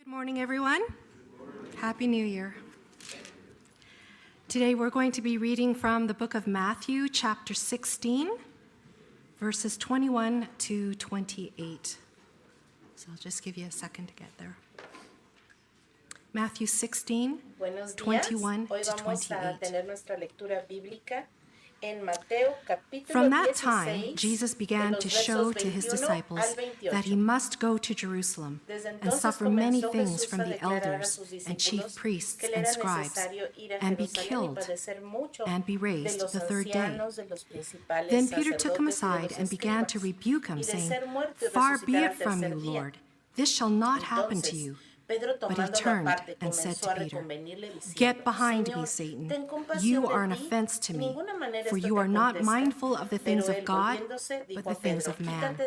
Good morning, everyone. Happy New Year. Today we're going to be reading from the book of Matthew, chapter 16, verses 21 to 28. So I'll just give you a second to get there. Matthew 16, 21 to 28. From that time, Jesus began to show to his disciples that he must go to Jerusalem and suffer many things from the elders and chief priests and scribes, and be killed and be raised the third day. Then Peter took him aside and began to rebuke him, saying, "Far be it from you, Lord, this shall not happen to you." But he turned and said to Peter, "Get behind me, Satan. You are an offense to me, for you are not mindful of the things of God, but the things of man."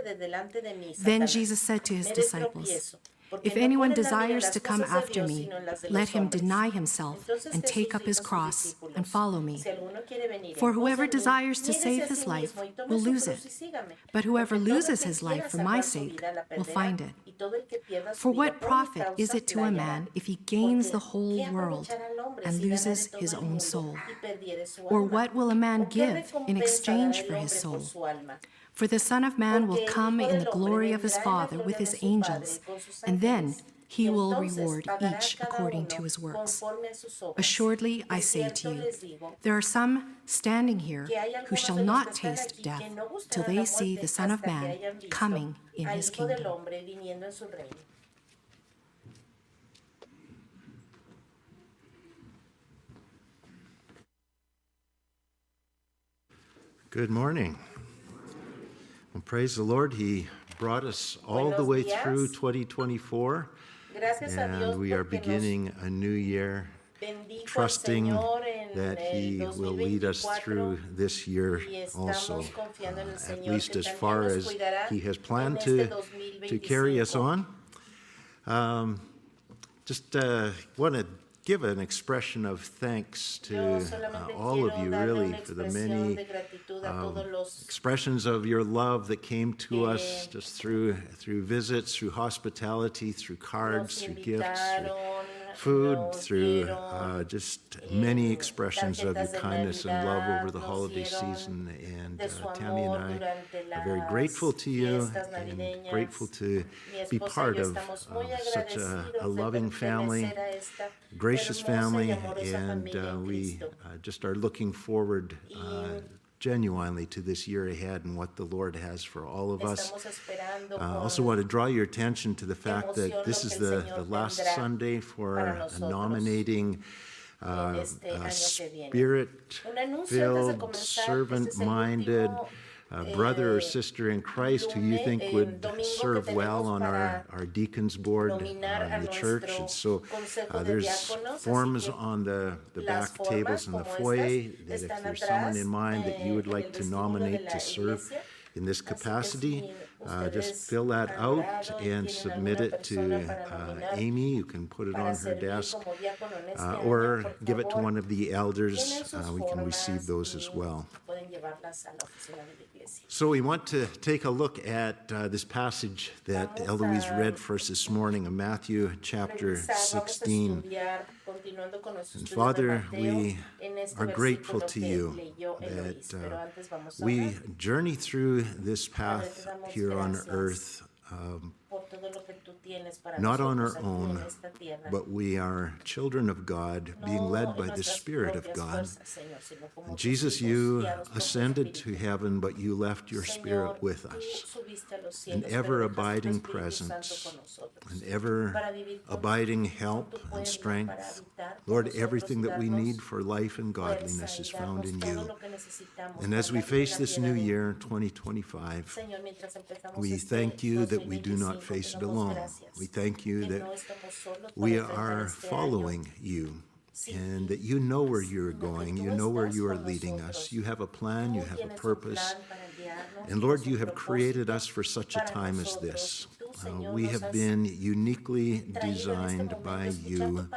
Then Jesus said to his disciples, "If anyone desires to come after me, let him deny himself and take up his cross and follow me. For whoever desires to save his life will lose it, but whoever loses his life for my sake will find it. For what profit is it to a man if he gains the whole world and loses his own soul? Or what will a man give in exchange for his soul? For the Son of Man will come in the glory of his Father with his angels, and then he will reward each according to his works. Assuredly, I say to you, there are some standing here who shall not taste death till they see the Son of Man coming in his kingdom." Good morning. Well, praise the Lord. He brought us all the way through 2024, and we are beginning a new year, trusting that He will lead us through this year also, at least as far as He has planned to carry us on. Just want to give an expression of thanks to all of you, really, for the many expressions of your love that came to us just through visits, through hospitality, through cards, through gifts, through food, through just many expressions of your kindness and love over the holiday season. And Tammy and I are very grateful to you and grateful to be part of such a loving family, gracious family, and we just are looking forward genuinely to this year ahead and what the Lord has for all of us. I also want to draw your attention to the fact that this is the last Sunday for nominating spirit-filled, servant-minded brother or sister in Christ who you think would serve well on our deacons board in the church. And so there's forms on the back tables in the foyer that if there's someone in mind that you would like to nominate to serve in this capacity, just fill that out and submit it to Amy. You can put it on her desk or give it to one of the elders. We can receive those as well. So we want to take a look at this passage that Eloise read for us this morning in Matthew chapter 16. And Father, we are grateful to you that we journey through this path here on earth, not on our own, but we are children of God, being led by the Spirit of God. And Jesus, you ascended to heaven, but you left your Spirit with us, an ever-abiding presence, an ever-abiding help and strength. Lord, everything that we need for life and godliness is found in you. And as we face this new year, 2025, we thank you that we do not face it alone. We thank you that we are following you and that you know where you're going, you know where you are leading us. You have a plan, you have a purpose. And Lord, you have created us for such a time as this. We have been uniquely designed by you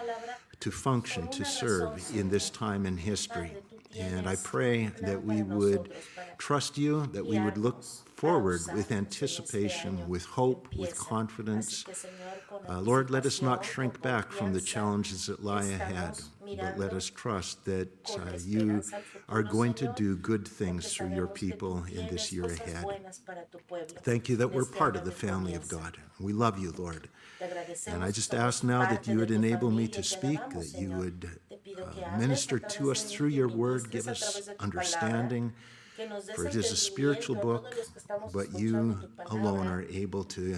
to function, to serve in this time in history. And I pray that we would trust you, that we would look forward with anticipation, with hope, with confidence. Lord, let us not shrink back from the challenges that lie ahead, but let us trust that you are going to do good things through your people in this year ahead. Thank you that we're part of the family of God. We love you, Lord. And I just ask now that you would enable me to speak, that you would minister to us through your word, give us understanding, for it is a spiritual book, but you alone are able to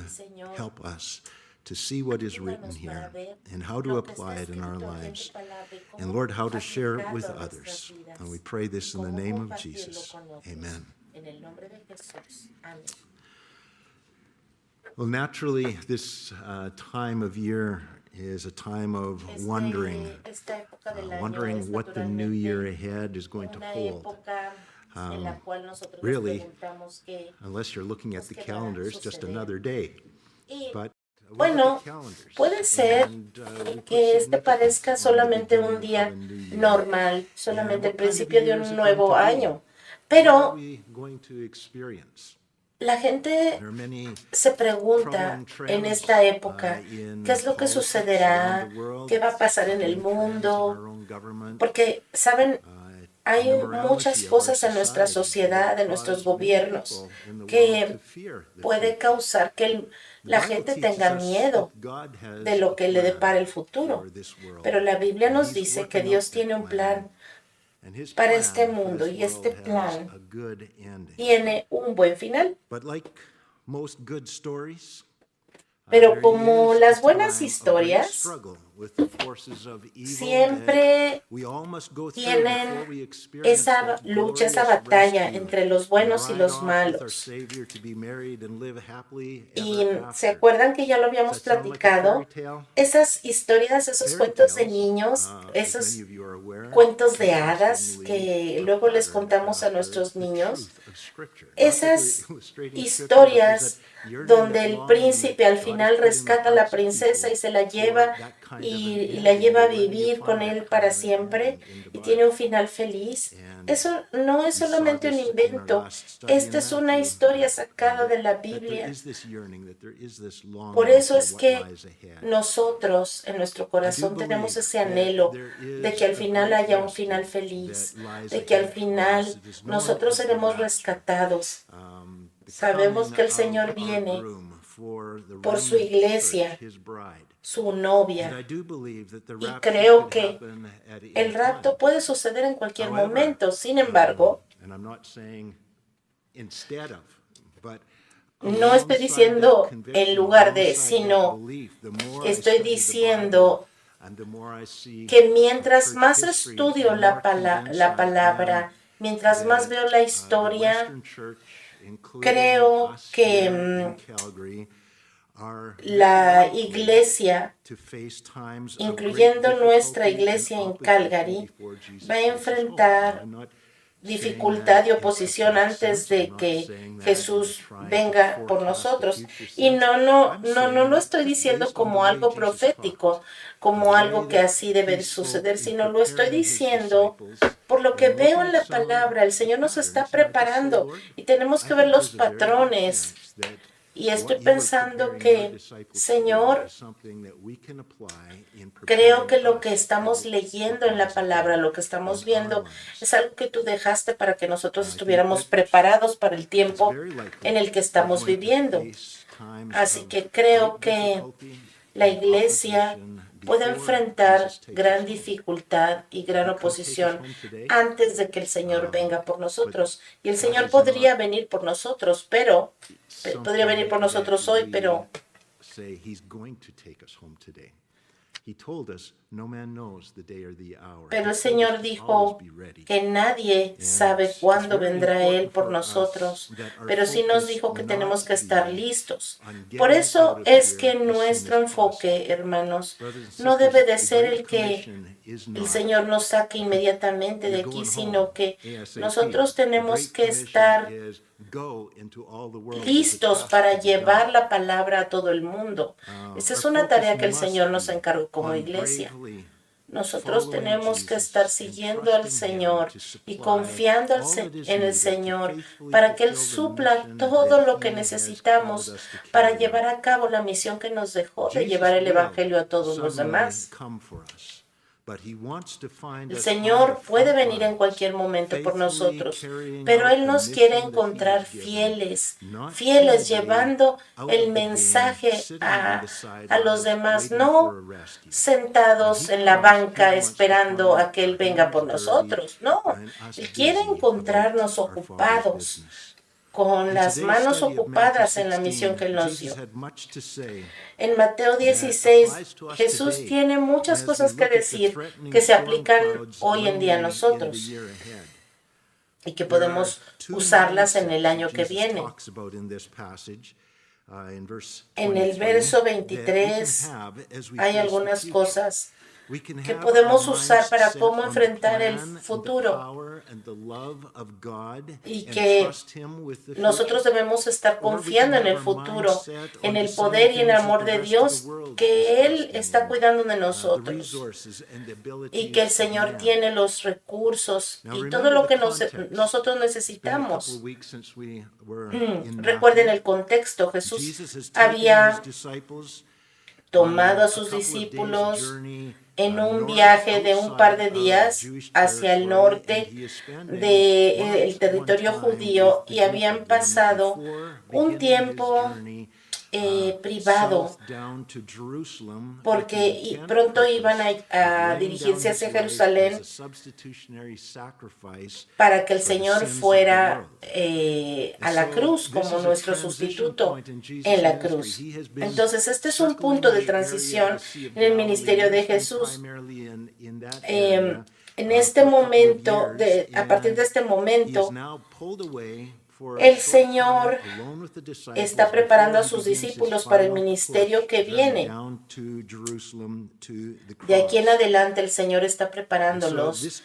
help us to see what is written here and how to apply it in our lives. And Lord, how to share it with others. And we pray this in the name of Jesus. Amen. Well, naturally, this time of year is a time of wondering what the new year ahead is going to hold. Really, unless you're looking at the calendar, it's just another day. But bueno, puede ser que este parezca solamente un día normal, solamente el principio de un nuevo año, pero la gente se pregunta en esta época, ¿qué es lo que sucederá? ¿Qué va a pasar en el mundo? Porque, ¿saben? Hay muchas cosas en nuestra sociedad, en nuestros gobiernos, que puede causar que la gente tenga miedo de lo que le depara el futuro. Pero la Biblia nos dice que Dios tiene un plan para este mundo y este plan tiene un buen final. Pero como las buenas historias siempre tienen esa lucha, esa batalla entre los buenos y los malos. Y ¿se acuerdan que ya lo habíamos platicado? Esas historias, esos cuentos de niños, esos cuentos de hadas que luego les contamos a nuestros niños, esas historias donde el príncipe al final rescata a la princesa y se la lleva y la lleva a vivir con él para siempre y tiene un final feliz. Eso no es solamente un invento, esta es una historia sacada de la Biblia. Por eso es que nosotros en nuestro corazón tenemos ese anhelo de que al final haya un final feliz, de que al final nosotros seremos rescatados. Sabemos que el Señor viene por su iglesia, su novia, y creo que el rapto puede suceder en cualquier momento. Sin embargo, no estoy diciendo en lugar de, sino estoy diciendo que mientras más estudio la palabra, mientras más veo la historia, creo que la iglesia, incluyendo nuestra iglesia en Calgary, va a enfrentar dificultad y oposición antes de que Jesús venga por nosotros. Y no lo estoy diciendo como algo profético, como algo que así debe suceder, sino lo estoy diciendo por lo que veo en la palabra. El Señor nos está preparando y tenemos que ver los patrones. Y estoy pensando que, Señor, creo que lo que estamos leyendo en la palabra, lo que estamos viendo, es algo que tú dejaste para que nosotros estuviéramos preparados para el tiempo en el que estamos viviendo. Así que creo que la iglesia puede enfrentar gran dificultad y gran oposición antes de que el Señor venga por nosotros. Y el Señor podría venir por nosotros, podría venir por nosotros hoy, pero el Señor dijo que nadie sabe cuándo vendrá Él por nosotros, pero sí nos dijo que tenemos que estar listos. Por eso es que nuestro enfoque, hermanos, no debe de ser el que el Señor nos saque inmediatamente de aquí, sino que nosotros tenemos que estar listos para llevar la palabra a todo el mundo. Esa es una tarea que el Señor nos encargó como iglesia. Nosotros tenemos que estar siguiendo al Señor y confiando en el Señor para que Él supla todo lo que necesitamos para llevar a cabo la misión que nos dejó de llevar el Evangelio a todos los demás. El Señor puede venir en cualquier momento por nosotros, pero Él nos quiere encontrar fieles llevando el mensaje a los demás, no sentados en la banca esperando a que Él venga por nosotros, no. Él quiere encontrarnos ocupados, con las manos ocupadas en la misión que Él nos dio. En Mateo 16, Jesús tiene muchas cosas que decir que se aplican hoy en día a nosotros y que podemos usarlas en el año que viene. En el verso 23 hay algunas cosas que podemos usar para cómo enfrentar el futuro y que nosotros debemos estar confiando en el futuro, en el poder y en el amor de Dios, que Él está cuidando de nosotros y que el Señor tiene los recursos y todo lo que nosotros necesitamos. Recuerden el contexto. Jesús había tomado a sus discípulos en un viaje de un par de días hacia el norte del territorio judío y habían pasado un tiempo privado porque pronto iban a dirigirse hacia Jerusalén para que el Señor fuera a la cruz como nuestro sustituto en la cruz. Entonces este es un punto de transición en el ministerio de Jesús. En este momento, a partir de este momento, el Señor está preparando a sus discípulos para el ministerio que viene. De aquí en adelante el Señor está preparándolos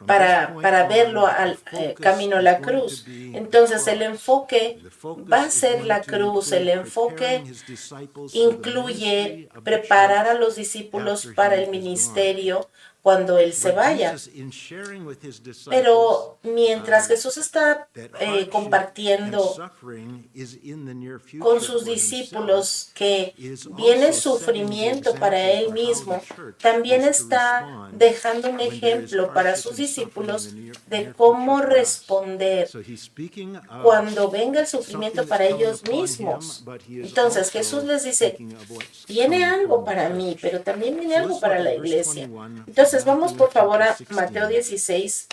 para verlo al camino a la cruz. Entonces el enfoque va a ser la cruz. El enfoque incluye preparar a los discípulos para el ministerio cuando Él se vaya. Pero mientras Jesús está compartiendo con sus discípulos que viene sufrimiento para Él mismo, también está dejando un ejemplo para sus discípulos de cómo responder cuando venga el sufrimiento para ellos mismos. Entonces Jesús les dice, viene algo para mí, pero también viene algo para la iglesia. Entonces vamos por favor a Mateo 16,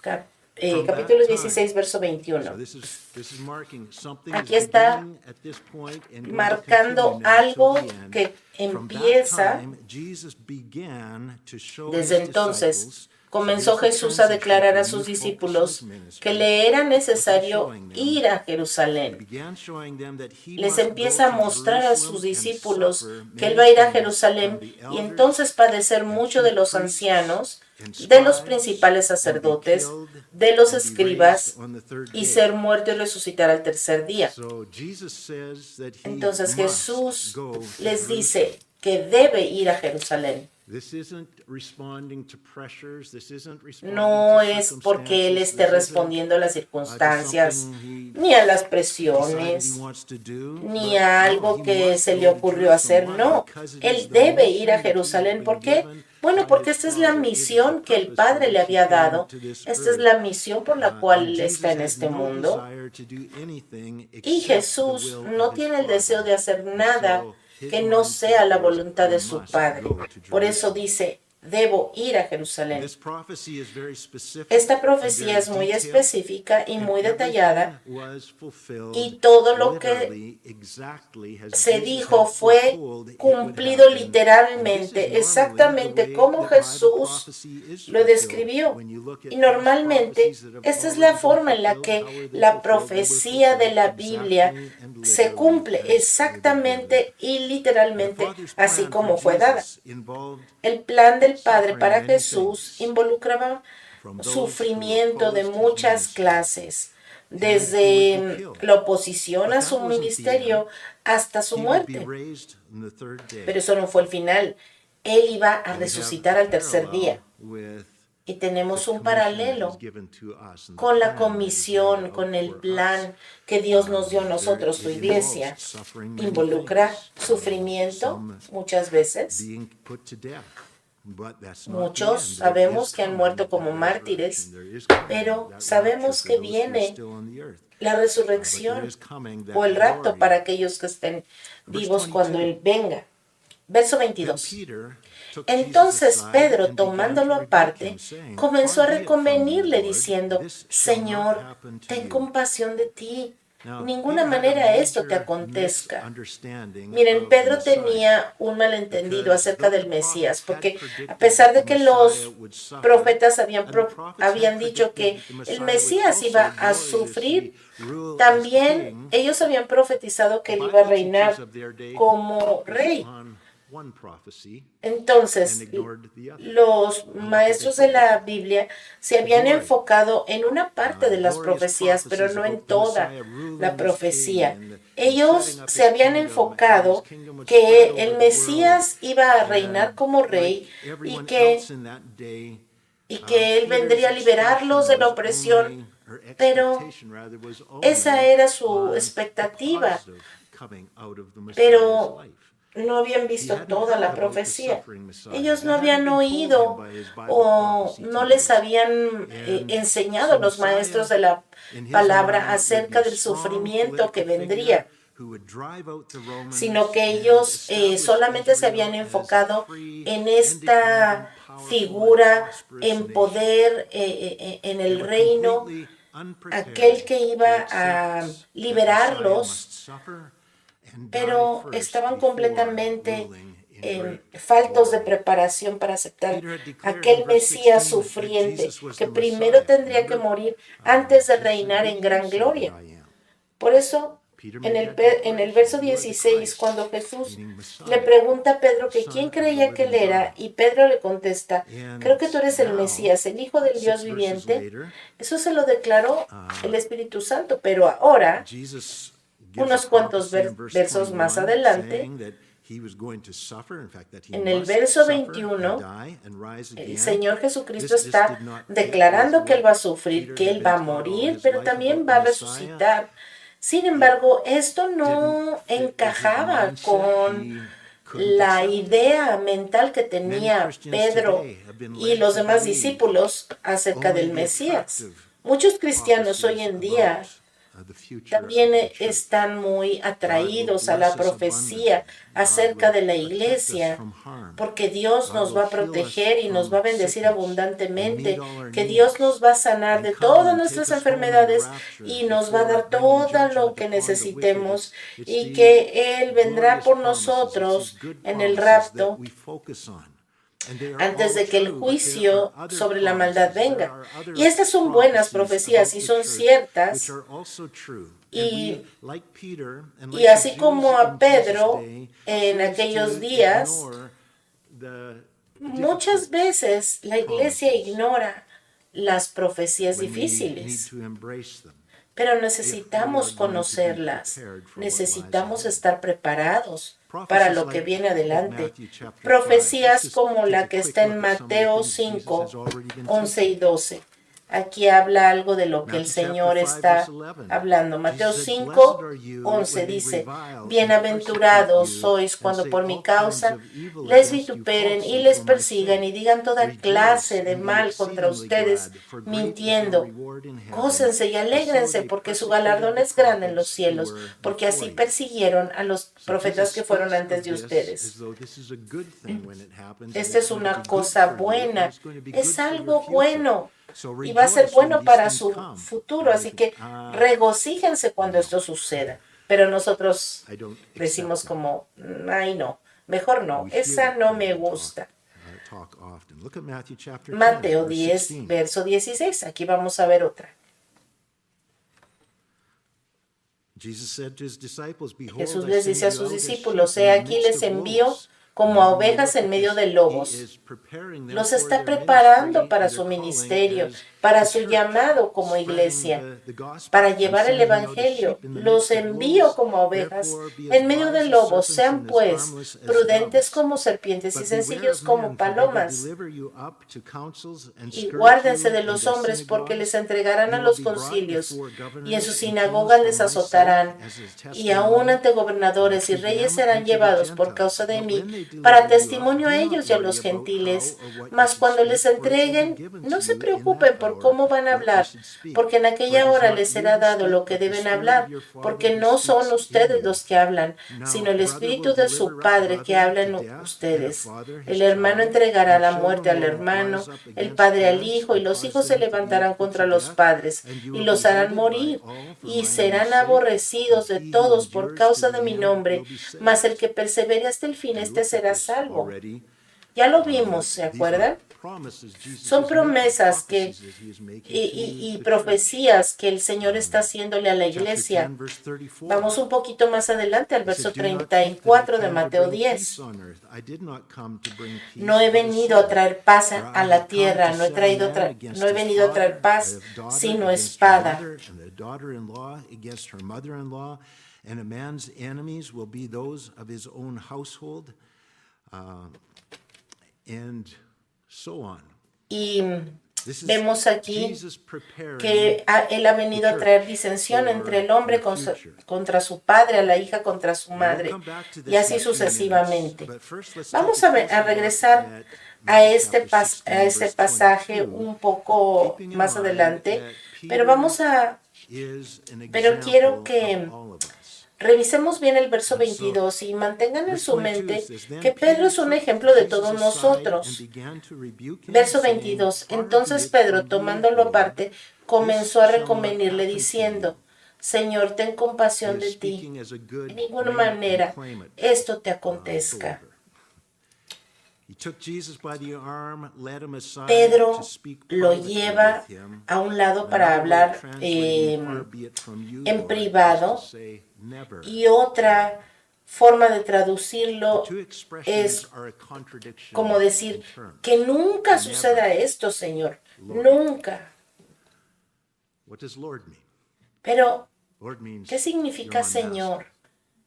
capítulo 16, verso 21. Aquí está marcando algo que empieza. Desde entonces comenzó Jesús a declarar a sus discípulos que le era necesario ir a Jerusalén. Les empieza a mostrar a sus discípulos que Él va a ir a Jerusalén y entonces padecer mucho de los ancianos, de los principales sacerdotes, de los escribas, y ser muerto y resucitar al tercer día. Entonces Jesús les dice que debe ir a Jerusalén. No es porque Él esté respondiendo a las circunstancias, ni a las presiones, ni a algo que se le ocurrió hacer. No, Él debe ir a Jerusalén. ¿Por qué? Bueno, porque esta es la misión que el Padre le había dado. Esta es la misión por la cual Él está en este mundo. Y Jesús no tiene el deseo de hacer nada que no sea la voluntad de su Padre. Por eso dice, debo ir a Jerusalén. Esta profecía es muy específica y muy detallada, y todo lo que se dijo fue cumplido literalmente, exactamente como Jesús lo describió. Y normalmente esta es la forma en la que la profecía de la Biblia se cumple, exactamente y literalmente así como fue dada. El plan del Padre para Jesús involucraba sufrimiento de muchas clases, desde la oposición a su ministerio hasta su muerte. Pero eso no fue el final. Él iba a resucitar al tercer día. Y tenemos un paralelo con la comisión, con el plan que Dios nos dio a nosotros, su iglesia. Involucra sufrimiento muchas veces. Muchos sabemos que han muerto como mártires, pero sabemos que viene la resurrección o el rapto para aquellos que estén vivos cuando Él venga. Verso 22. Entonces Pedro, tomándolo aparte, comenzó a reconvenirle diciendo, Señor, ten compasión de ti. De ninguna manera esto te acontezca. Miren, Pedro tenía un malentendido acerca del Mesías, porque a pesar de que los profetas habían dicho que el Mesías iba a sufrir, también ellos habían profetizado que él iba a reinar como rey. Entonces, los maestros de la Biblia se habían enfocado en una parte de las profecías, pero no en toda la profecía. Ellos se habían enfocado que el Mesías iba a reinar como rey y que Él vendría a liberarlos de la opresión, pero esa era su expectativa. Pero no habían visto toda la profecía. Ellos no habían oído o no les habían enseñado los maestros de la palabra acerca del sufrimiento que vendría, sino que ellos solamente se habían enfocado en esta figura, en poder, en el reino, aquel que iba a liberarlos, pero estaban completamente faltos de preparación para aceptar aquel Mesías sufriente que primero tendría que morir antes de reinar en gran gloria. Por eso, en el verso 16, cuando Jesús le pregunta a Pedro que quién creía que él era, y Pedro le contesta, creo que tú eres el Mesías, el Hijo del Dios viviente, eso se lo declaró el Espíritu Santo, pero ahora unos cuantos versos más adelante, en el verso 21, el Señor Jesucristo está declarando que Él va a sufrir, que Él va a morir, pero también va a resucitar. Sin embargo, esto no encajaba con la idea mental que tenía Pedro y los demás discípulos acerca del Mesías. Muchos cristianos hoy en día también están muy atraídos a la profecía acerca de la iglesia, porque Dios nos va a proteger y nos va a bendecir abundantemente, que Dios nos va a sanar de todas nuestras enfermedades y nos va a dar todo lo que necesitemos y que Él vendrá por nosotros en el rapto antes de que el juicio sobre la maldad venga. Y estas son buenas profecías y son ciertas. Y así como a Pedro en aquellos días, muchas veces la iglesia ignora las profecías difíciles. Pero necesitamos conocerlas, necesitamos estar preparados para lo que viene adelante. Profecías como la que está en Mateo 5, 11 y 12. Aquí habla algo de lo que el Señor está hablando. Mateo 5, 11 dice, bienaventurados sois cuando por mi causa les vituperen y les persigan y digan toda clase de mal contra ustedes, mintiendo. Gócense y alégrense porque su galardón es grande en los cielos, porque así persiguieron a los profetas que fueron antes de ustedes. Esta es una cosa buena, es algo bueno. Y va a ser bueno para su futuro, así que regocíjense cuando esto suceda. Pero nosotros decimos como, ay no, mejor no, esa no me gusta. Mateo 10, verso 16, aquí vamos a ver otra. Jesús les dice a sus discípulos, he aquí les envío como a ovejas en medio de lobos. Los está preparando para su ministerio para su llamado como iglesia, para llevar el Evangelio. Los envío como ovejas en medio de lobos. Sean pues prudentes como serpientes y sencillos como palomas. Y guárdense de los hombres, porque les entregarán a los concilios, y en sus sinagogas les azotarán, y aún ante gobernadores y reyes serán llevados por causa de mí, para testimonio a ellos y a los gentiles. Mas cuando les entreguen, no se preocupen por cómo van a hablar, porque en aquella hora les será dado lo que deben hablar, porque no son ustedes los que hablan, sino el Espíritu de su Padre que habla en ustedes. El hermano entregará la muerte al hermano, el padre al hijo, y los hijos se levantarán contra los padres y los harán morir, y serán aborrecidos de todos por causa de mi nombre, mas el que persevere hasta el fin, este será salvo. Ya lo vimos, ¿se acuerdan? Son promesas y profecías que el Señor está haciéndole a la iglesia. Vamos un poquito más adelante al verso 34 de Mateo 10. No he venido a traer paz a la tierra, no he venido a traer paz, sino espada. And a man's enemies will be those of his own household, and so on. Y vemos aquí que Él ha venido a traer disensión entre el hombre contra su padre, a la hija contra su madre, y así sucesivamente. Vamos a regresar a este pasaje un poco más adelante, pero quiero que revisemos bien el verso 22 y mantengan en su mente que Pedro es un ejemplo de todos nosotros. Verso 22. Entonces Pedro, tomándolo aparte, comenzó a reconvenirle diciendo: Señor, ten compasión de ti. De ninguna manera esto te acontezca. Pedro lo lleva a un lado para hablar en privado, y otra forma de traducirlo es como decir que nunca suceda esto, Señor, nunca. Pero, ¿qué significa Señor?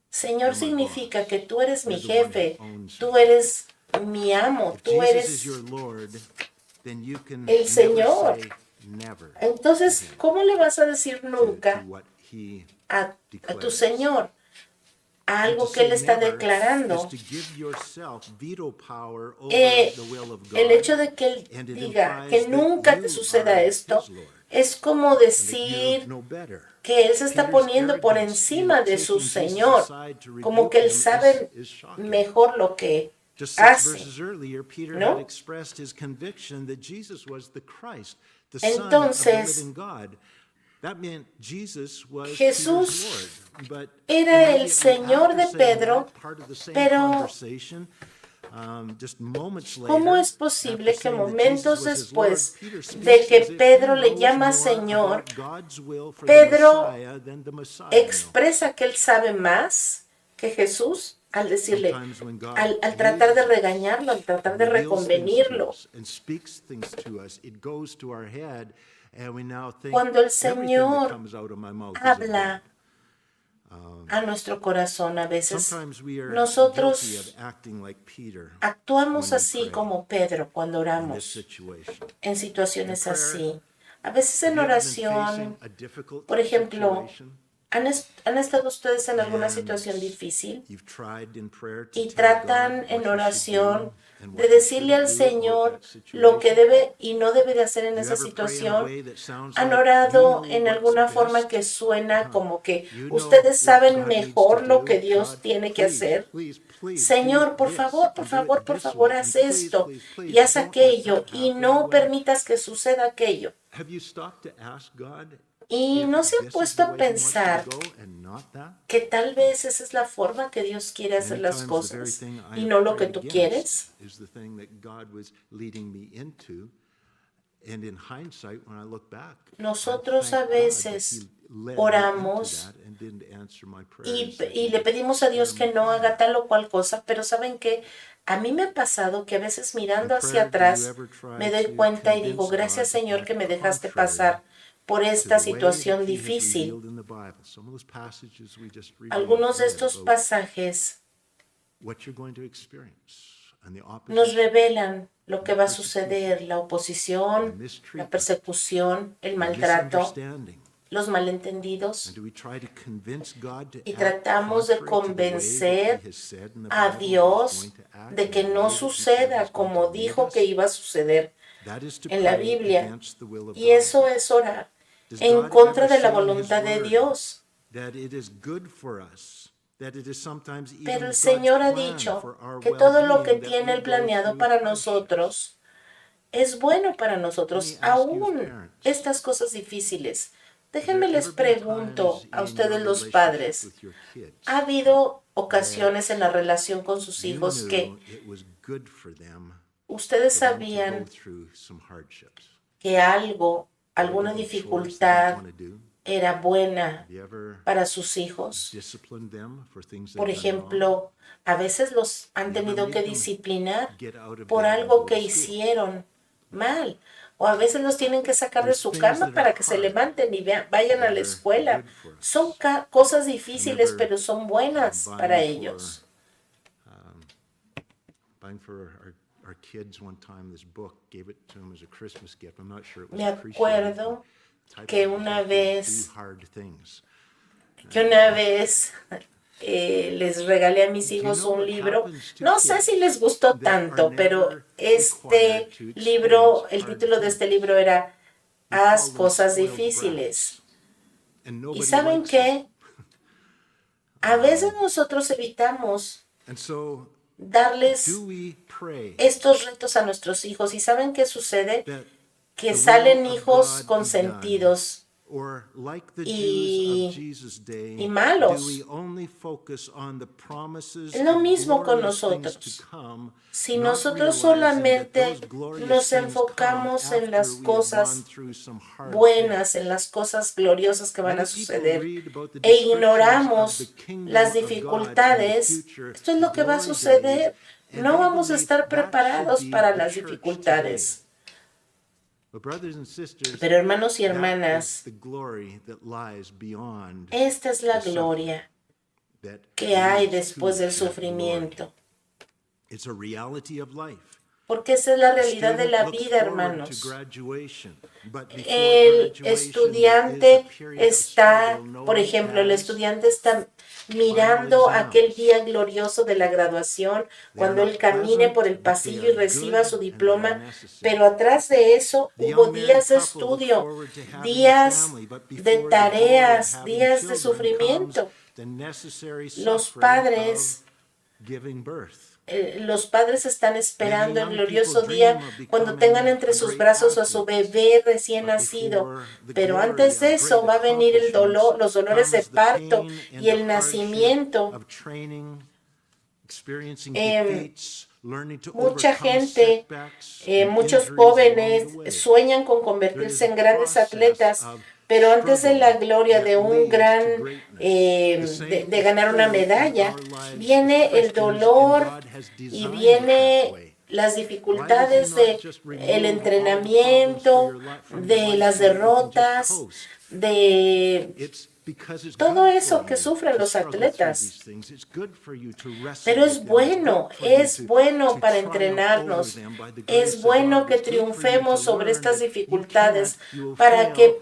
Señor significa que tú eres mi jefe, tú eres mi amo, tú eres el Señor. Entonces, ¿cómo le vas a decir nunca a tu Señor a algo que Él está declarando? El hecho de que Él diga que nunca te suceda esto es como decir que Él se está poniendo por encima de su Señor, como que Él sabe mejor lo que hace, ¿no? Entonces, Jesús era el Señor de Pedro, pero ¿cómo es posible que momentos después de que Pedro le llama Señor, Pedro expresa que él sabe más que Jesús al decirle, al tratar de regañarlo, al tratar de reconvenirlo? Cuando el Señor habla a nuestro corazón, a veces nosotros actuamos así como Pedro cuando oramos en situaciones así. A veces en oración, por ejemplo, ¿han estado ustedes en alguna situación difícil y tratan en oración de decirle al Señor lo que debe y no debe de hacer en esa situación? ¿Han orado en alguna forma que suena como que ustedes saben mejor lo que Dios tiene que hacer? Señor, por favor, haz esto y haz aquello y no permitas que suceda aquello. Y no se han puesto a pensar que tal vez esa es la forma que Dios quiere hacer las cosas y no lo que tú quieres. Nosotros a veces oramos y le pedimos a Dios que no haga tal o cual cosa, pero ¿saben qué? A mí me ha pasado que a veces mirando hacia atrás me doy cuenta y digo, gracias Señor que me dejaste pasar por esta situación difícil. Algunos de estos pasajes nos revelan lo que va a suceder, la oposición, la persecución, el maltrato, los malentendidos, y tratamos de convencer a Dios de que no suceda como dijo que iba a suceder en la Biblia. Y eso es orar en contra de la voluntad de Dios. Pero el Señor ha dicho que todo lo que tiene Él planeado para nosotros es bueno para nosotros, aún estas cosas difíciles. Déjenme les pregunto a ustedes los padres, ¿ha habido ocasiones en la relación con sus hijos que ustedes sabían que alguna dificultad era buena para sus hijos? Por ejemplo, a veces los han tenido que disciplinar por algo que hicieron mal. O a veces los tienen que sacar de su cama para que se levanten y vayan a la escuela. Son cosas difíciles, pero son buenas para ellos. Me acuerdo que una vez les regalé a mis hijos un libro. No sé si les gustó tanto, pero este libro, el título de este libro era Haz cosas difíciles. ¿Y saben qué? A veces nosotros evitamos darles estos retos a nuestros hijos. ¿Y saben qué sucede? Que salen hijos consentidos y malos. Es lo mismo con nosotros. Si nosotros solamente nos enfocamos en las cosas buenas, en las cosas gloriosas que van a suceder, e ignoramos las dificultades, esto es lo que va a suceder. No vamos a estar preparados para las dificultades. Pero hermanos y hermanas, esta es la gloria que hay después del sufrimiento. Porque esa es la realidad de la vida, hermanos. El estudiante está, por ejemplo, el estudiante está mirando aquel día glorioso de la graduación, cuando él camine por el pasillo y reciba su diploma, pero atrás de eso hubo días de estudio, días de tareas, días de sufrimiento. Los padres están esperando el glorioso día cuando tengan entre sus brazos a su bebé recién nacido. Pero antes de eso va a venir el dolor, los dolores de parto y el nacimiento. Mucha gente, muchos jóvenes sueñan con convertirse en grandes atletas, pero antes de la gloria de un gran, de ganar una medalla, viene el dolor y viene las dificultades del entrenamiento, de las derrotas, de todo eso que sufren los atletas. Pero es bueno para entrenarnos, es bueno que triunfemos sobre estas dificultades para que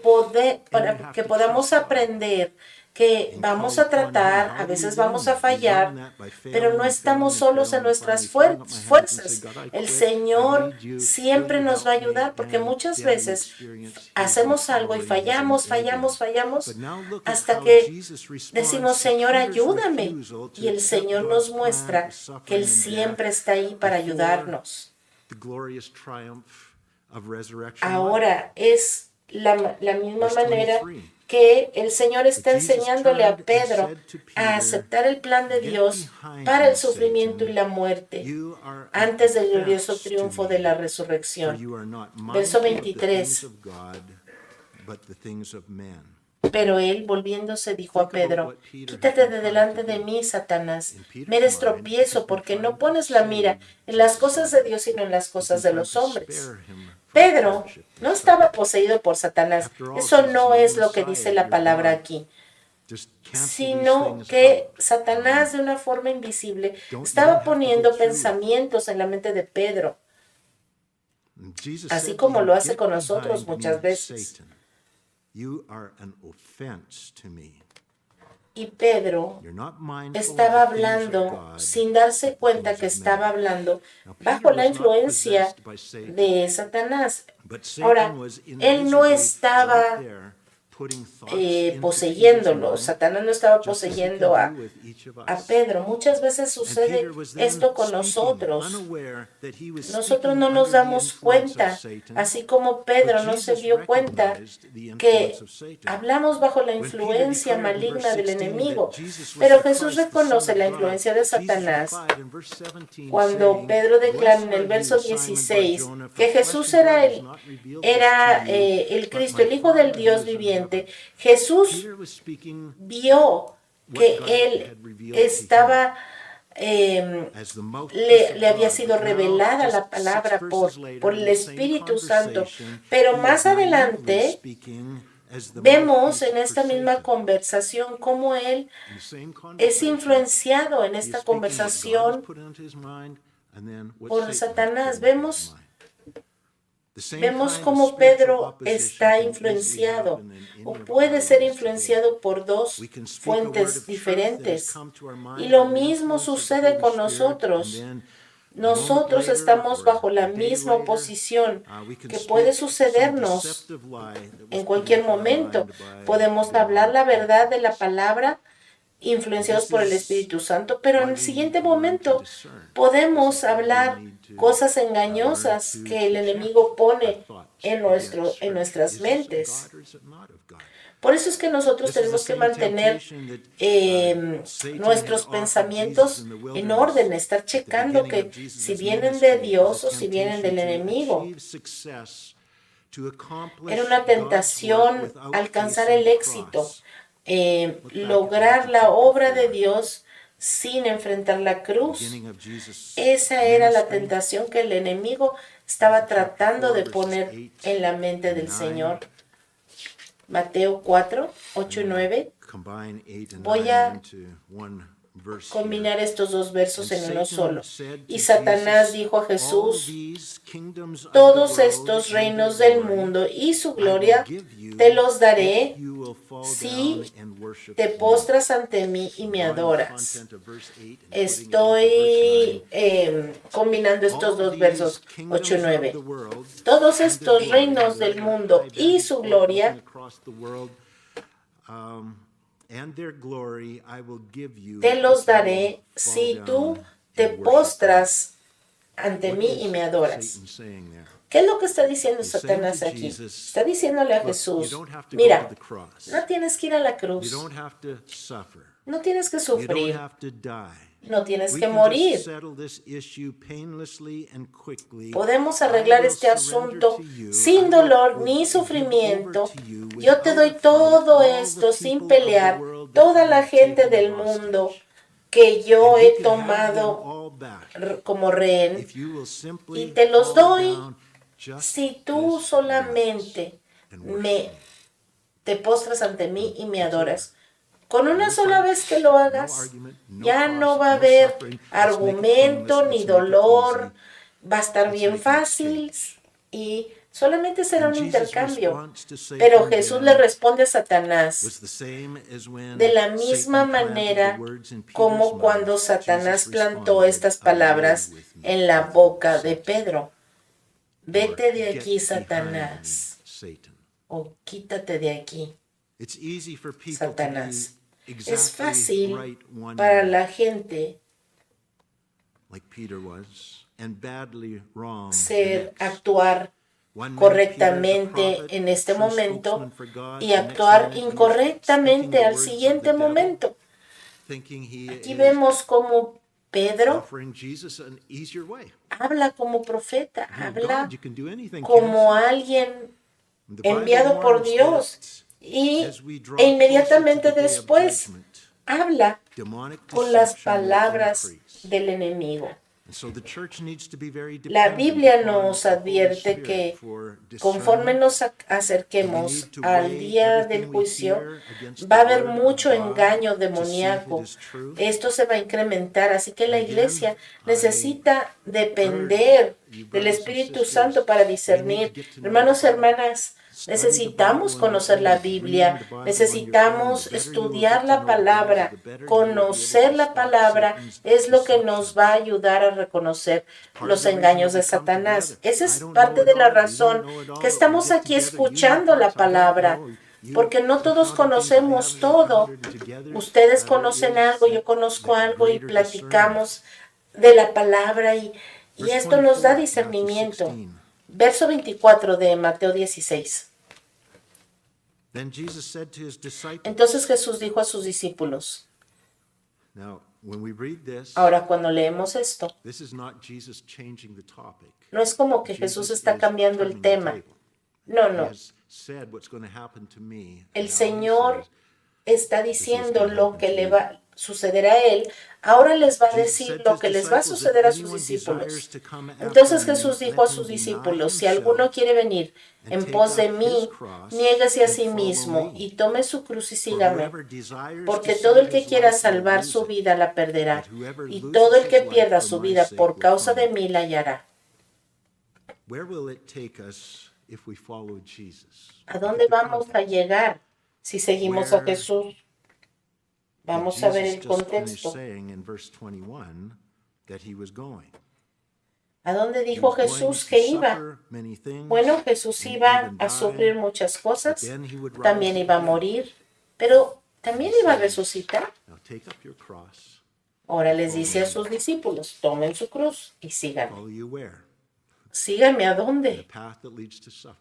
podamos aprender que vamos a tratar, a veces vamos a fallar, pero no estamos solos en nuestras fuerzas. El Señor siempre nos va a ayudar, porque muchas veces hacemos algo y fallamos, hasta que decimos, Señor, ayúdame. Y el Señor nos muestra que Él siempre está ahí para ayudarnos. Ahora es la misma manera que el Señor está enseñándole a Pedro a aceptar el plan de Dios para el sufrimiento y la muerte antes del glorioso triunfo de la resurrección. Verso 23. Pero él, volviéndose, dijo a Pedro: quítate de delante de mí, Satanás. Me eres tropiezo porque no pones la mira en las cosas de Dios, sino en las cosas de los hombres. Pedro no estaba poseído por Satanás. Eso no es lo que dice la palabra aquí, sino que Satanás, de una forma invisible, estaba poniendo pensamientos en la mente de Pedro, así como lo hace con nosotros muchas veces. Y Pedro estaba hablando sin darse cuenta que estaba hablando bajo la influencia de Satanás. Ahora, él no estaba poseyéndolo. Satanás no estaba poseyendo a Pedro. Muchas veces sucede esto con nosotros. Nosotros no nos damos cuenta, así como Pedro no se dio cuenta que hablamos bajo la influencia maligna del enemigo. Pero Jesús reconoce la influencia de Satanás cuando Pedro declara en el verso 16 que Jesús era el Cristo, el Hijo del Dios viviente. Jesús vio que él estaba, le había sido revelada la palabra por el Espíritu Santo, pero más adelante vemos en esta misma conversación cómo él es influenciado en esta conversación por Satanás. Vemos cómo Pedro está influenciado o puede ser influenciado por dos fuentes diferentes. Y lo mismo sucede con nosotros. Nosotros estamos bajo la misma oposición que puede sucedernos en cualquier momento. Podemos hablar la verdad de la palabra influenciados por el Espíritu Santo, pero en el siguiente momento podemos hablar cosas engañosas que el enemigo pone en nuestras mentes. Por eso es que nosotros tenemos que mantener nuestros pensamientos en orden, estar checando que si vienen de Dios o si vienen del enemigo. Era una tentación alcanzar el éxito, lograr la obra de Dios sin enfrentar la cruz. Esa era la tentación que el enemigo estaba tratando de poner en la mente del Señor. Mateo 4, 8 y 9. Voy a combinar estos dos versos en uno solo. Y Satanás dijo a Jesús: todos estos reinos del mundo y su gloria te los daré si te postras ante mí y me adoras. Estoy combinando estos dos versos 8 y 9. Todos estos reinos del mundo y su gloria te los daré si tú te postras ante mí y me adoras. ¿Qué es lo que está diciendo Satanás aquí? Está diciéndole a Jesús: mira, no tienes que ir a la cruz, no tienes que sufrir, no tienes que morir. Podemos arreglar este asunto sin dolor ni sufrimiento. Yo te doy todo esto sin pelear, toda la gente del mundo que yo he tomado como rehén, y te los doy si tú solamente te postras ante mí y me adoras. Con una sola vez que lo hagas, ya no va a haber argumento ni dolor, va a estar bien fácil y solamente será un intercambio. Pero Jesús le responde a Satanás de la misma manera como cuando Satanás plantó estas palabras en la boca de Pedro: vete de aquí, Satanás, o quítate de aquí, Satanás. Es fácil para la gente actuar correctamente en este momento y actuar incorrectamente al siguiente momento. Aquí vemos cómo Pedro habla como profeta, habla como alguien enviado por Dios, e inmediatamente después habla con las palabras del enemigo. La Biblia nos advierte que conforme nos acerquemos al día del juicio, va a haber mucho engaño demoníaco. Esto se va a incrementar, así que la iglesia necesita depender del Espíritu Santo para discernir. Hermanos, hermanas, necesitamos conocer la Biblia, necesitamos estudiar la palabra. Conocer la palabra es lo que nos va a ayudar a reconocer los engaños de Satanás. Esa es parte de la razón que estamos aquí escuchando la palabra, porque no todos conocemos todo. Ustedes conocen algo, yo conozco algo y platicamos de la palabra y esto nos da discernimiento. Verso 24 de Mateo 16. Entonces Jesús dijo a sus discípulos. Ahora, cuando leemos esto, no es como que Jesús está cambiando el tema. No. El Señor está diciendo lo que le va a suceder a Él. Ahora les va a decir lo que les va a suceder a sus discípulos. Entonces Jesús dijo a sus discípulos, si alguno quiere venir en pos de mí, niéguese a sí mismo y tome su cruz y sígame. Porque todo el que quiera salvar su vida la perderá, y todo el que pierda su vida por causa de mí la hallará. ¿A dónde vamos a llegar si seguimos a Jesús? Vamos a ver el contexto. ¿A dónde dijo Jesús que iba? Bueno, Jesús iba a sufrir muchas cosas, también iba a morir, pero también iba a resucitar. Ahora les dice a sus discípulos, tomen su cruz y síganme. Síganme ¿a dónde?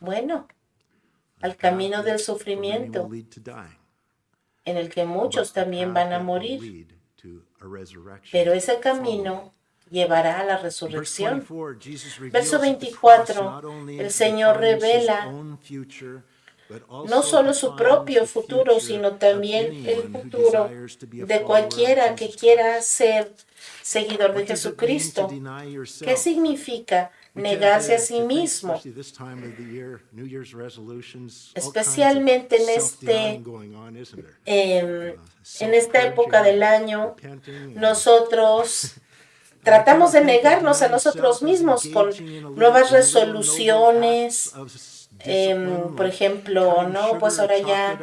Bueno, al camino del sufrimiento, en el que muchos también van a morir. Pero ese camino llevará a la resurrección. Verso 24, el Señor revela no solo su propio futuro, sino también el futuro de cualquiera que quiera ser seguidor de Jesucristo. ¿Qué significa negarse a sí mismo? Especialmente en esta época del año, nosotros tratamos de negarnos a nosotros mismos con nuevas resoluciones. Por ejemplo, no, pues ahora ya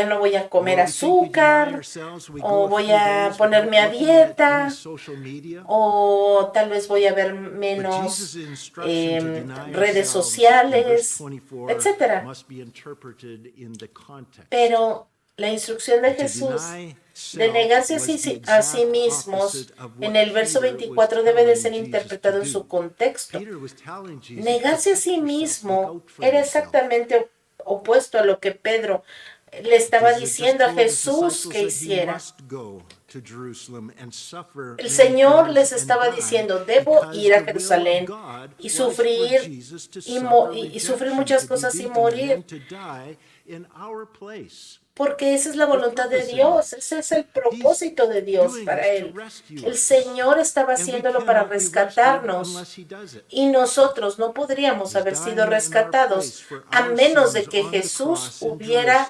no voy a comer azúcar, o voy a ponerme a dieta, o tal vez voy a ver menos redes sociales, etc. Pero la instrucción de Jesús de negarse a sí mismos en el verso 24 debe de ser interpretado en su contexto. Negarse a sí mismo era exactamente opuesto a lo que Pedro le estaba diciendo a Jesús que hiciera. El Señor les estaba diciendo, debo ir a Jerusalén y sufrir muchas cosas y morir. Porque esa es la voluntad de Dios, ese es el propósito de Dios para Él. El Señor estaba haciéndolo para rescatarnos y nosotros no podríamos haber sido rescatados a menos de que Jesús hubiera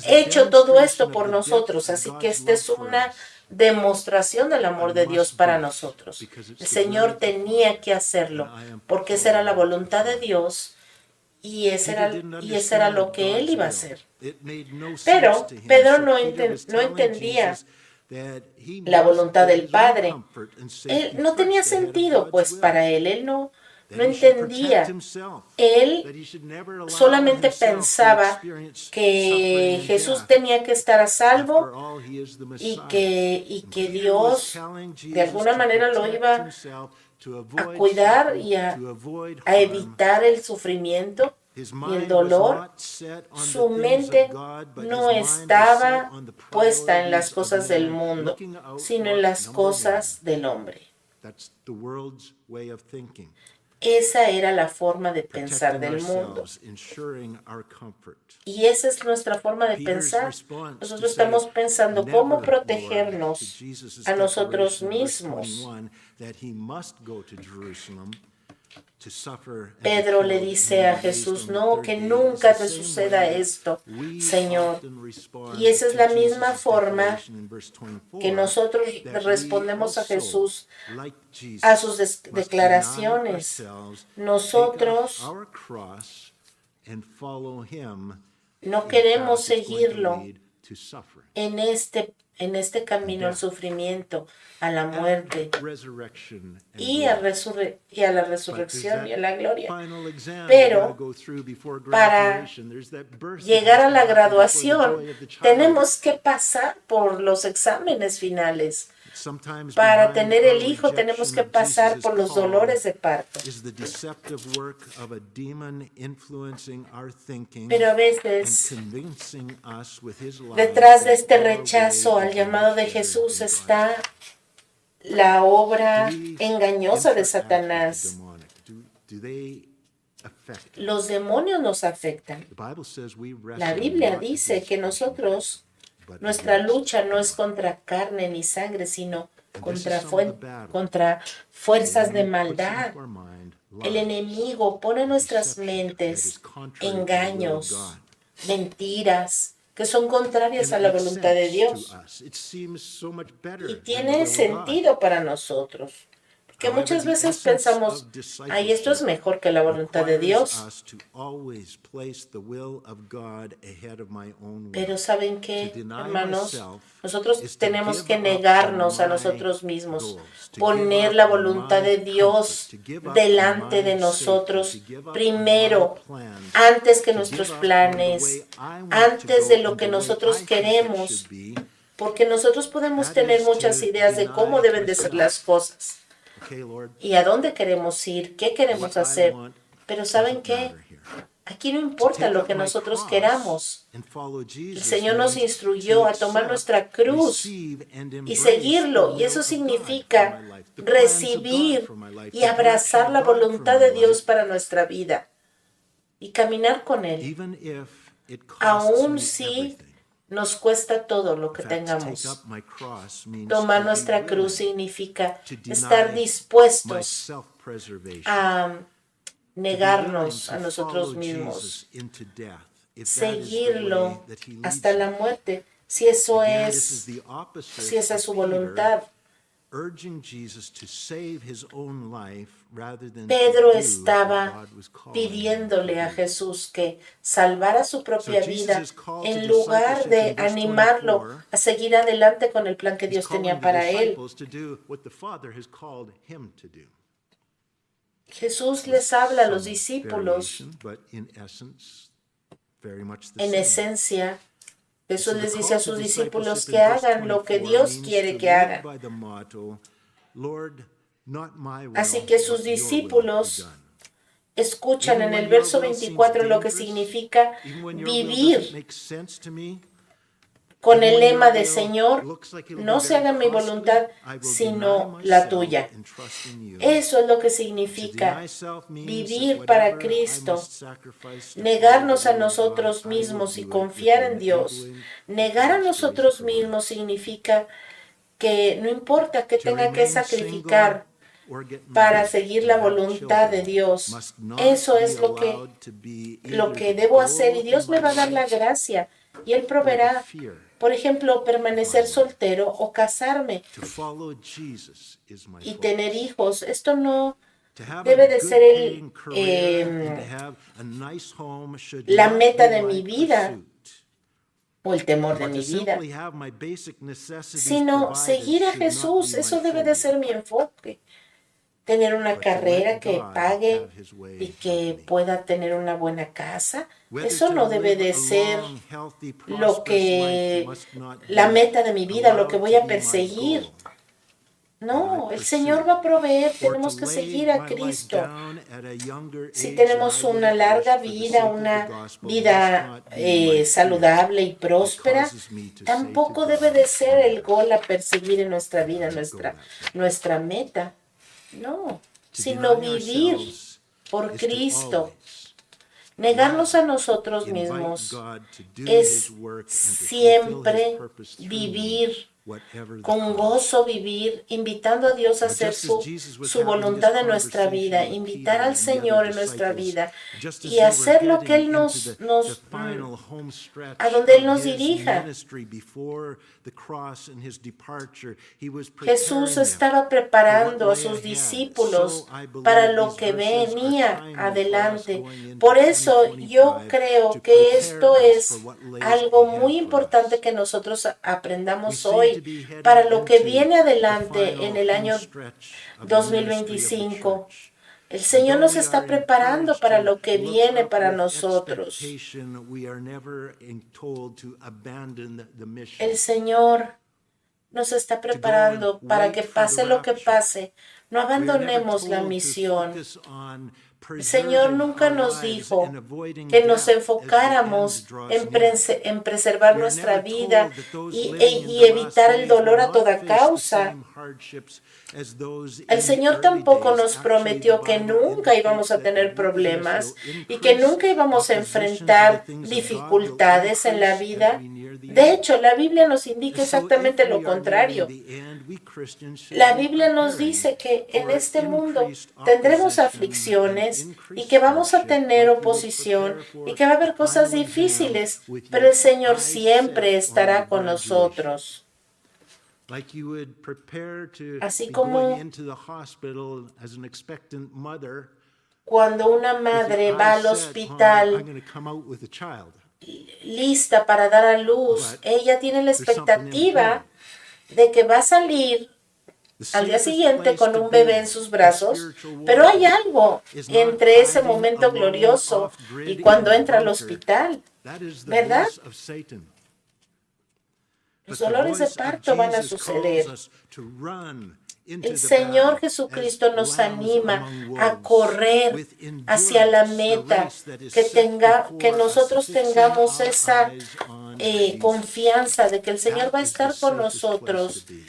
hecho todo esto por nosotros. Así que esta es una demostración del amor de Dios para nosotros. El Señor tenía que hacerlo porque esa era la voluntad de Dios. Y ese era lo que él iba a hacer. Pero Pedro no entendía la voluntad del Padre. No tenía sentido, pues para él no entendía. Él solamente pensaba que Jesús tenía que estar a salvo y que Dios de alguna manera lo iba a cuidar y a evitar el sufrimiento y el dolor. Su mente no estaba puesta en las cosas del mundo, sino en las cosas del hombre. Esa era la forma de pensar del mundo. Y esa es nuestra forma de pensar. Nosotros estamos pensando cómo protegernos a nosotros mismos. Pedro le dice a Jesús, no, que nunca te suceda esto, Señor. Y esa es la misma forma que nosotros respondemos a Jesús, a sus declaraciones. Nosotros no queremos seguirlo en este camino al sufrimiento, a la muerte y a la resurrección y a la gloria. Pero para llegar a la graduación tenemos que pasar por los exámenes finales. Para tener el hijo tenemos que pasar por los dolores de parto. Pero a veces, detrás de este rechazo al llamado de Jesús está la obra engañosa de Satanás. Los demonios nos afectan. La Biblia dice que nuestra lucha no es contra carne ni sangre, sino contra fuerzas de maldad. El enemigo pone en nuestras mentes engaños, mentiras, que son contrarias a la voluntad de Dios. Y tiene sentido para nosotros. Que muchas veces pensamos, ay, esto es mejor que la voluntad de Dios. Pero ¿saben qué, hermanos? Nosotros tenemos que negarnos a nosotros mismos, poner la voluntad de Dios delante de nosotros primero, antes que nuestros planes, antes de lo que nosotros queremos, porque nosotros podemos tener muchas ideas de cómo deben de ser las cosas. Y a dónde queremos ir, qué queremos hacer. Pero ¿saben qué? Aquí no importa lo que nosotros queramos. El Señor nos instruyó a tomar nuestra cruz y seguirlo. Y eso significa recibir y abrazar la voluntad de Dios para nuestra vida y caminar con Él. Aun si nos cuesta todo lo que tengamos. Tomar nuestra cruz significa estar dispuestos a negarnos a nosotros mismos, seguirlo hasta la muerte, si esa es su voluntad. Pedro estaba pidiéndole a Jesús que salvara su propia vida en lugar de animarlo a seguir adelante con el plan que Dios tenía para él. Jesús les habla a los discípulos en esencia. Jesús les dice a sus discípulos que hagan lo que Dios quiere que hagan. Así que sus discípulos escuchan en el verso 24 lo que significa vivir con el lema de Señor, no se haga mi voluntad, sino la tuya. Eso es lo que significa vivir para Cristo, negarnos a nosotros mismos y confiar en Dios. Negar a nosotros mismos significa que no importa qué tenga que sacrificar para seguir la voluntad de Dios. Eso es lo que debo hacer y Dios me va a dar la gracia y Él proveerá. Por ejemplo, permanecer soltero o casarme y tener hijos. Esto no debe de ser la meta de mi vida o el temor de mi vida, sino seguir a Jesús. Eso debe de ser mi enfoque. Tener una carrera que pague y que pueda tener una buena casa. Eso no debe de ser la meta de mi vida, lo que voy a perseguir. No, el Señor va a proveer, tenemos que seguir a Cristo. Si tenemos una larga vida, una vida saludable y próspera, tampoco debe de ser el gol a perseguir en nuestra vida, nuestra meta. No, sino vivir por is to Cristo. always Negarnos a nosotros invite mismos God to do es His work and to fulfill His siempre purpose through me, vivir whatever the con cost. gozo, vivir, invitando a Dios a But hacer just as su, Jesus was su having voluntad this en nuestra vida, conversation with invitar Peter al and the Señor other en nuestra disciples, vida just as y they were hacer lo que getting Él into the final home stretch a donde Él of nos His dirija. ministry before the cross and His departure, He was Jesús preparing them estaba for what preparando a lay sus ahead. discípulos So I para believe lo these que verses are venía timely for us adelante. going into Por eso yo 2025 creo to que prepare esto us es for what lays algo ahead muy for importante us. que nosotros We aprendamos seem to hoy be heading para lo que into viene the adelante en final el home año stretch of the ministry of the 2025. church. El And Señor though nos we está are preparando encouraged para to lo que look viene up para with nosotros. expectation, we are never told to abandon the mission. El Señor nos está preparando para que pase lo que pase. No We are never abandonemos la told to misión. focus on El Señor preserving nunca our nos lives dijo and avoiding que nos death as the end enfocáramos draws near. en preservar We are nuestra never vida told that those y, living in y the last evitar el days dolor will a not toda face the causa. same hardships as those El in the Señor early tampoco days. nos Actually, the prometió que Bible nunca íbamos indicates a that the tener wilderness problemas will y que increase, nunca íbamos a opposition to the enfrentar things of God will dificultades en la increase as vida. we near the De end. hecho, la Biblia nos indica And so if exactamente lo we are nearing contrario. the end, we Christians should La be Biblia nos preparing dice que en for este mundo increased tendremos opposition and aflicciones y increased que vamos a hardship, tener like you would oposición prepare y for que va a the haber cosas final exam difíciles, with pero your el Señor eyes siempre set on your estará con graduation. nosotros. Like you would prepare to Así be como going into the hospital as an expectant mother cuando una with your madre va eyes al set on, I'm hospital going to come out with a child. lista para dar a luz, But ella tiene la there's something in expectativa between. de que va a salir The al día safest siguiente place con to un be bebé en sus in brazos, spiritual pero hay warfare algo is not entre ese hiding momento alone glorioso off-grid y in cuando a entra al bunker. hospital, That is the ¿verdad? voice of Satan. Los But the dolores de voice of parto van a Jesus suceder. calls us to run into El the Señor battle Jesucristo as nos lambs anima among a wolves, correr with hacia la endurance, the meta, race that is que set que before us, nosotros fixing tengamos our esa eyes on Jesus. confianza de que el Señor That va a is the estar con safest place nosotros, to be.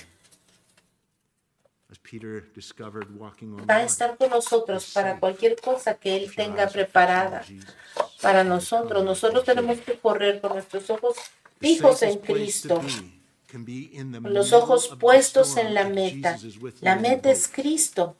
As Peter discovered walking on va a water, estar con nosotros is para safe cualquier cosa que Él if your tenga eyes are fixed on preparada Jesus para and the nosotros. coming Nosotros of the tenemos King. que correr con nuestros ojos The fijos en safest place to Cristo, be can be in the con los middle ojos of the puestos storm en la if meta. Jesus is with you La in the meta es boat. Cristo.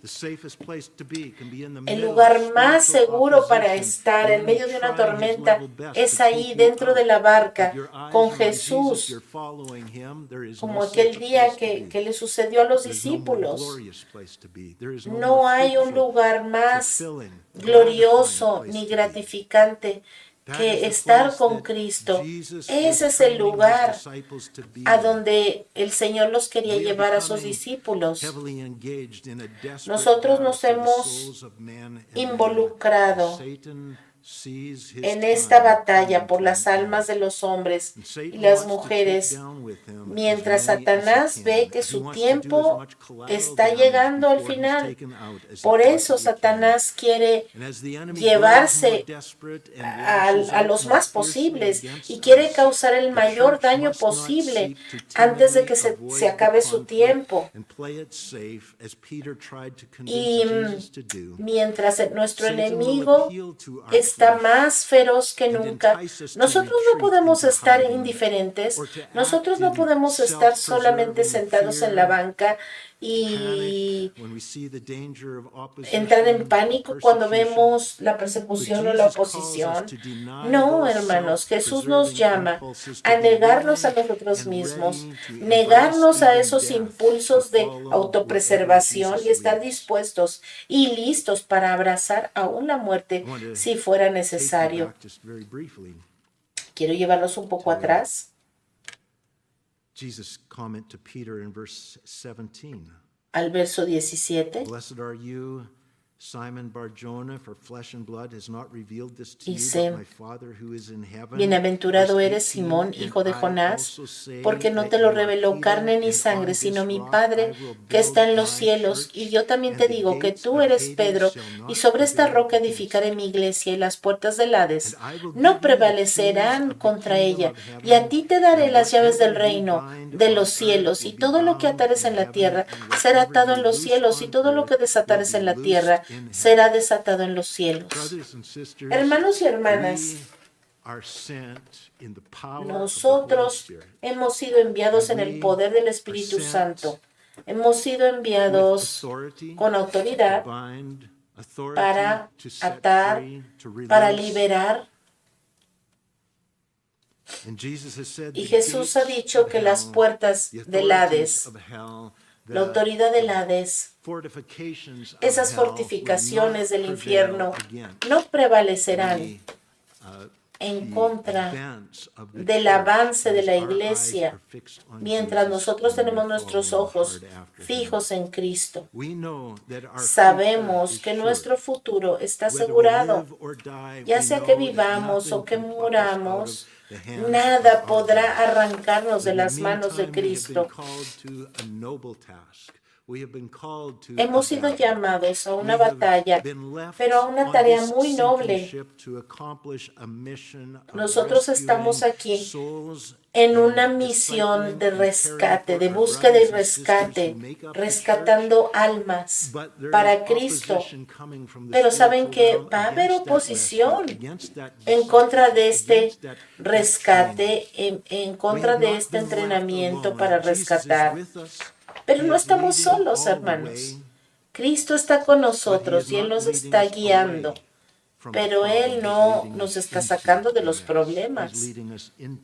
The safest place to be can be in the El middle lugar of más spiritual seguro para opposition, estar the en enemy medio de una trying his tormenta level best es to ahí take you dentro de out. la But barca your eyes con are on Jesus, Jesús, you're following him. There is no como aquel safer día place to que be. le sucedió a los There's no more discípulos. glorious place to be. There is no No more hay un fruitful, lugar más fulfilling, glorioso gratifying ni place to be. gratificante That is que the estar place con that Cristo. Jesus Ese was es el training his lugar disciples to be a in. donde el Señor los quería We are llevar a sus becoming discípulos. heavily engaged in a desperate Nosotros battle nos for the hemos souls of man and involucrado women. Satan sees his en esta time batalla coming por to las an almas de end. los hombres And y Satan las wants to mujeres, take down with him mientras as many as he Satanás can. ve que He su wants to do as tiempo much collateral está damage llegando al before he's final. taken out as he Por eso possibly can. Satanás quiere And as the enemy grows llevarse more desperate and lashes a out los more más fiercely posibles against y quiere us, causar el the mayor church daño must not posible seek to antes de que timidly se avoid the acabe su conflict tiempo. and play it safe, as Peter tried to Y convince Jesus to do. mientras nuestro Satan will enemigo appeal to our está flesh más feroz que and nunca, entice us to nosotros no retreat podemos into estar hiding indiferentes, or to act nosotros no in podemos estar solamente self-preserving sentados en la fear, banca panic y when we see the danger of opposition entrar en or pánico cuando persecution. vemos la But persecución o la Jesus calls us oposición. to deny No, those hermanos, Jesús nos self-preserving llama impulses, a to be negarnos a willing nosotros and mismos, ready to negarnos a embrace esos even death impulsos to de follow wherever autopreservación Jesus y estar leads. dispuestos y listos para abrazar aún la muerte I want to si fuera take you necesario. back just very briefly. Quiero llevarlos un poco atrás Jesus' comment to Peter in verse 17. al verso 17. Blessed are you, Simon Bar-Jonah, for flesh and blood has not revealed this to you, Dice, but my Father who is in heaven. Bienaventurado Verse eres 18, Simón, and hijo de I Jonás, also say porque no that te lo you are reveló Peter, carne ni and sangre, on sino this mi rock Padre I will que está en build los my cielos. church, Y yo también and te the digo que gates tú of eres Hades Pedro, shall y not sobre esta prevail roca against edificaré it. mi iglesia, y las puertas del Hades And I will give no you the prevalecerán keys of the contra kingdom ella. of Y a heaven, ti te daré and las llaves del whatever you reino bind de on los earth cielos, y will be todo lo que bound atares in en la heaven, tierra and será whatever atado you en los loose cielos, y on todo lo que earth will desatares be en la loosed tierra será desatado en los cielos. Hermanos y hermanas, nosotros hemos sido enviados en el poder del Espíritu Santo. Hemos sido enviados con autoridad para atar, para liberar. Y Jesús ha dicho que las puertas del Hades, la autoridad del Hades, esas fortificaciones del infierno no prevalecerán en contra del avance de la iglesia mientras nosotros tenemos nuestros ojos fijos en Cristo. Sabemos que nuestro futuro está asegurado, ya sea que vivamos o que muramos. Nada podrá arrancarnos de las manos de Cristo. Hemos sido llamados a una batalla, pero a una tarea muy noble. Nosotros estamos aquí en una misión de rescate, de búsqueda y rescate, rescatando almas para Cristo. Pero saben que va a haber oposición en contra de este rescate, en contra de este entrenamiento para rescatar. Pero no estamos solos, hermanos. Cristo está con nosotros y Él nos está guiando. Pero Él no nos está sacando de los problemas.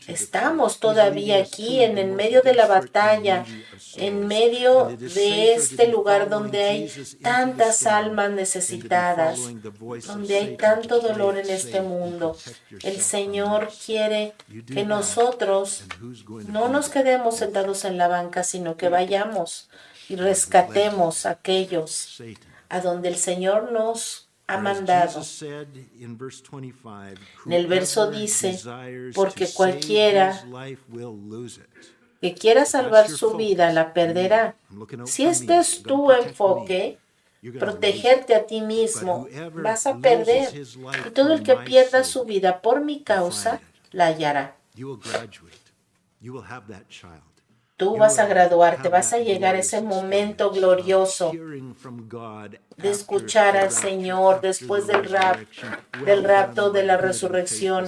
Estamos todavía aquí en el medio de la batalla, en medio de este lugar donde hay tantas almas necesitadas, donde hay tanto dolor en este mundo. El Señor quiere que nosotros no nos quedemos sentados en la banca, sino que vayamos y rescatemos a aquellos a donde el Señor nos ha mandado. En el verso dice, porque cualquiera que quiera salvar su vida la perderá. Si este es tu enfoque, protegerte a ti mismo, vas a perder. Y todo el que pierda su vida por mi causa, la hallará. Tú vas a graduarte, vas a llegar a ese momento glorioso de escuchar al Señor después del rapto, de la resurrección.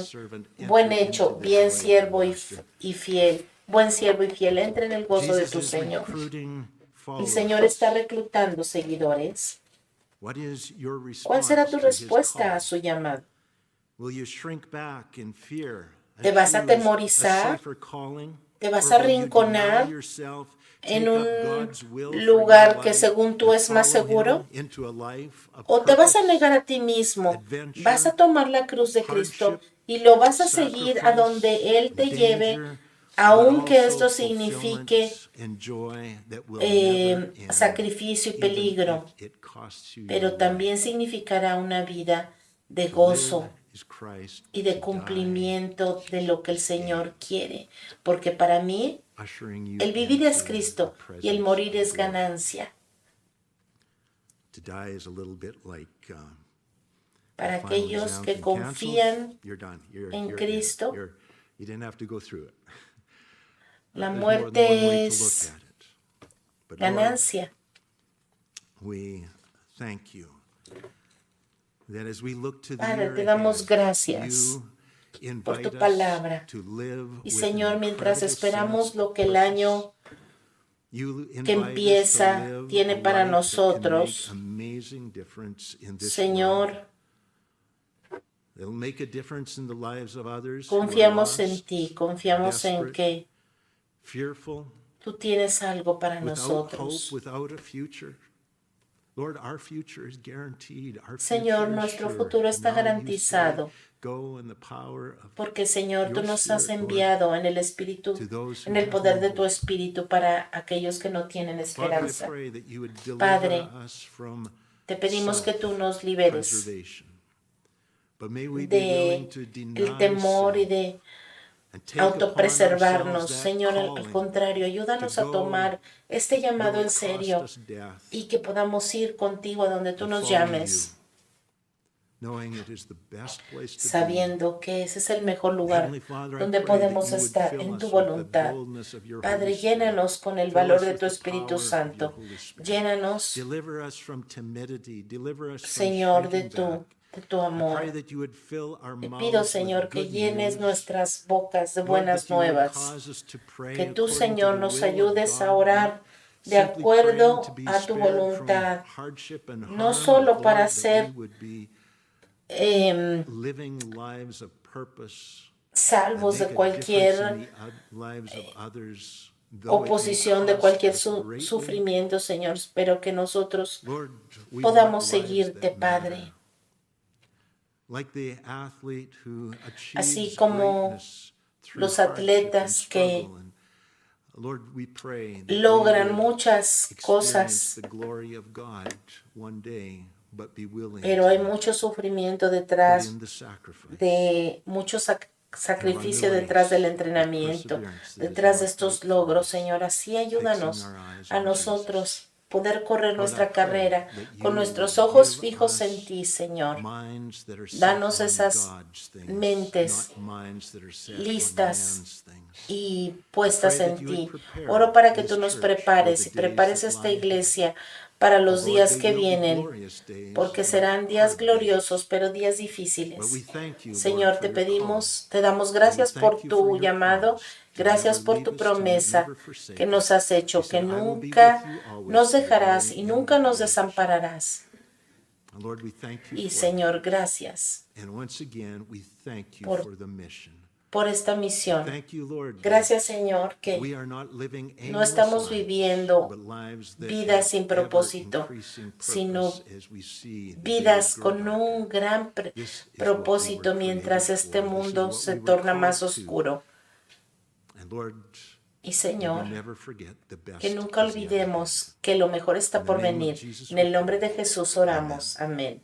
Buen hecho, bien siervo y fiel. Buen siervo y fiel, entra en el gozo de tu Señor. El Señor está reclutando seguidores. ¿Cuál será tu respuesta a su llamado? ¿Te vas a atemorizar? ¿Te vas a arrinconar en un lugar que según tú es más seguro? ¿O te vas a negar a ti mismo? ¿Vas a tomar la cruz de Cristo y lo vas a seguir a donde Él te lleve, aunque esto signifique sacrificio y peligro? Pero también significará una vida de gozo y de cumplimiento de lo que el Señor quiere, porque para mí el vivir es Cristo y el morir es ganancia. Para aquellos que confían en Cristo, la muerte es ganancia. Padre, te damos gracias por tu palabra. Y Señor, mientras esperamos lo que el año que empieza tiene para nosotros, Señor, confiamos en ti, confiamos en que tú tienes algo para nosotros. Señor, nuestro futuro está garantizado porque, Señor, tú nos has enviado en el Espíritu, en el poder de tu Espíritu para aquellos que no tienen esperanza. Padre, te pedimos que tú nos liberes del temor y de autopreservarnos. Señor, al contrario, ayúdanos a tomar este llamado en serio y que podamos ir contigo a donde tú nos llames. sabiendo que ese es el mejor lugar donde podemos estar en tu voluntad. Padre, llénanos con el valor de tu Espíritu Santo. Llénanos, Señor, de tu amor. Te pido, Señor, que llenes nuestras bocas de buenas nuevas. Que tú, Señor, nos ayudes a orar de acuerdo a tu voluntad, no solo para ser salvos de cualquier oposición, de cualquier sufrimiento, Señor, pero que nosotros podamos seguirte, Padre. Así como los atletas que logran muchas cosas, pero hay mucho sufrimiento detrás de mucho sacrificio, detrás del entrenamiento, detrás de estos logros, Señor. Así ayúdanos a nosotros poder correr nuestra carrera con nuestros ojos fijos en ti, Señor. Danos esas mentes listas y puestas en ti. Oro para que tú nos prepares y prepares esta iglesia para los días que vienen, porque serán días gloriosos, pero días difíciles. Señor, te pedimos, te damos gracias por tu llamado, gracias por tu promesa que nos has hecho, que nunca nos dejarás y nunca nos desampararás. Y Señor, gracias por esta misión. Gracias, Señor, que no estamos viviendo vidas sin propósito, sino vidas con un gran propósito mientras este mundo se torna más oscuro. Y Señor, que nunca olvidemos que lo mejor está por venir. En el nombre de Jesús oramos. Amén.